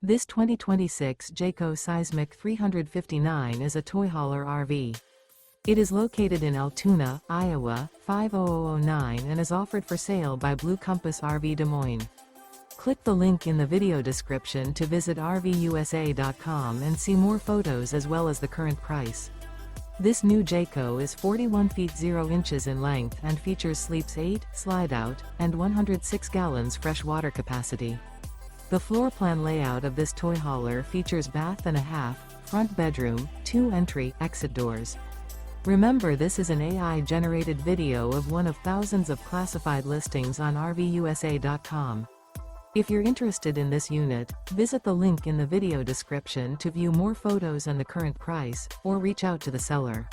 This 2026 Jayco Seismic 359 is a toy hauler RV. It is located in Altoona, Iowa, 50009 and is offered for sale by Blue Compass RV Des Moines. Click the link in the video description to visit RVUSA.com and see more photos as well as the current price. This new Jayco is 41 feet 0 inches in length and features sleeps 8, Slideout, and 106 gallons fresh water capacity. The floor plan layout of this toy hauler features bath and a half, front bedroom, 2 entry/exit doors. Remember, this is an AI-generated video of one of thousands of classified listings on RVUSA.com. If you're interested in this unit, visit the link in the video description to view more photos and the current price, or reach out to the seller.